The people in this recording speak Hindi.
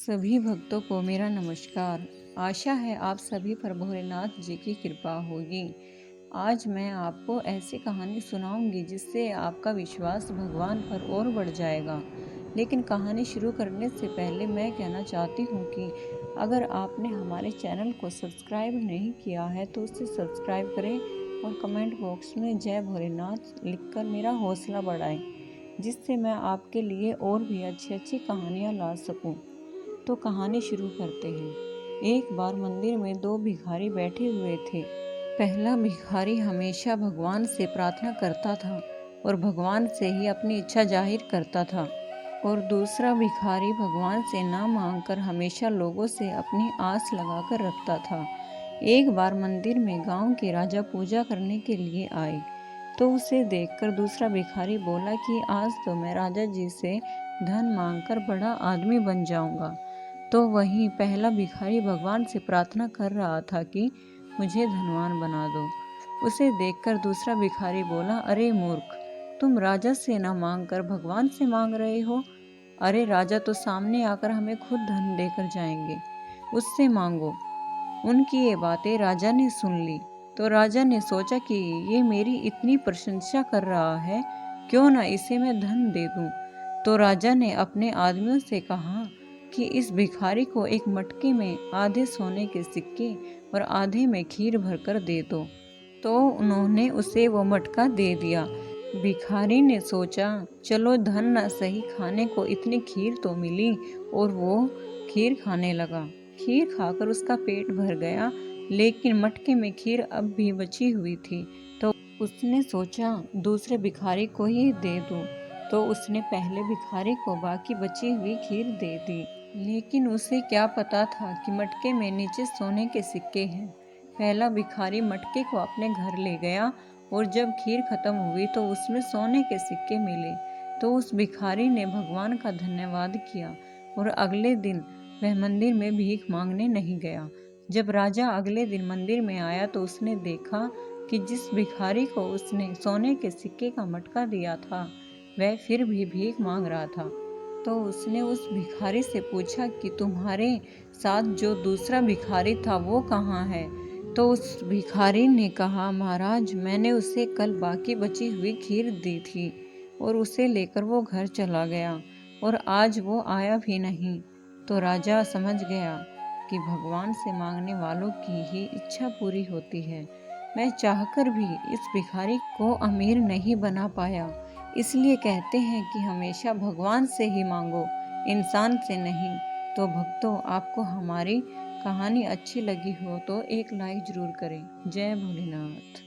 सभी भक्तों को मेरा नमस्कार। आशा है आप सभी पर भोलेनाथ जी की कृपा होगी। आज मैं आपको ऐसी कहानी सुनाऊंगी जिससे आपका विश्वास भगवान पर और बढ़ जाएगा। लेकिन कहानी शुरू करने से पहले मैं कहना चाहती हूँ कि अगर आपने हमारे चैनल को सब्सक्राइब नहीं किया है तो उसे सब्सक्राइब करें और कमेंट बॉक्स में जय भोलेनाथ लिखकर मेरा हौसला बढ़ाएं, जिससे मैं आपके लिए और भी अच्छी अच्छी कहानियाँ ला सकूं। तो कहानी शुरू करते हैं। एक बार मंदिर में दो भिखारी बैठे हुए थे। पहला भिखारी हमेशा भगवान से प्रार्थना करता था और भगवान से ही अपनी इच्छा जाहिर करता था, और दूसरा भिखारी भगवान से ना मांगकर हमेशा लोगों से अपनी आस लगाकर रखता था। एक बार मंदिर में गांव के राजा पूजा करने के लिए आए, तो उसे देखकर दूसरा भिखारी बोला कि आज तो मैं राजा जी से धन मांगकर बड़ा आदमी बन जाऊंगा। तो वहीं पहला भिखारी भगवान से प्रार्थना कर रहा था कि मुझे धनवान बना दो। उसे देखकर दूसरा भिखारी बोला, अरे मूर्ख, तुम राजा से न मांगकर भगवान से मांग रहे हो। अरे राजा तो सामने आकर हमें खुद धन देकर जाएंगे, उससे मांगो। उनकी ये बातें राजा ने सुन ली, तो राजा ने सोचा कि ये मेरी इतनी प्रशंसा कर रहा है, क्यों ना इसे मैं धन दे दूं। तो राजा ने अपने आदमियों से कहा कि इस भिखारी को एक मटके में आधे सोने के सिक्के और आधे में खीर भरकर दे दो। तो उन्होंने उसे वो मटका दे दिया। भिखारी ने सोचा, चलो धन न सही, खाने को इतनी खीर तो मिली, और वो खीर खाने लगा। खीर खाकर उसका पेट भर गया, लेकिन मटके में खीर अब भी बची हुई थी। तो उसने सोचा दूसरे भिखारी को ही दे दूं। तो उसने पहले भिखारी को बाकी बची हुई खीर दे दी। लेकिन उसे क्या पता था कि मटके में नीचे सोने के सिक्के हैं। पहला भिखारी मटके को अपने घर ले गया, और जब खीर खत्म हुई तो उसमें सोने के सिक्के मिले। तो उस भिखारी ने भगवान का धन्यवाद किया, और अगले दिन वह मंदिर में भीख मांगने नहीं गया। जब राजा अगले दिन मंदिर में आया तो उसने देखा कि जिस भिखारी को उसने सोने के सिक्के का मटका दिया था, वह फिर भी भीख मांग रहा था। तो उसने उस भिखारी से पूछा कि तुम्हारे साथ जो दूसरा भिखारी था वो कहाँ है। तो उस भिखारी ने कहा, महाराज, मैंने उसे कल बाकी बची हुई खीर दी थी और उसे लेकर वो घर चला गया, और आज वो आया भी नहीं। तो राजा समझ गया कि भगवान से मांगने वालों की ही इच्छा पूरी होती है। मैं चाहकर भी इस भिखारी को अमीर नहीं बना पाया। इसलिए कहते हैं कि हमेशा भगवान से ही मांगो, इंसान से नहीं। तो भक्तों, आपको हमारी कहानी अच्छी लगी हो तो एक लाइक जरूर करें। जय भोलेनाथ।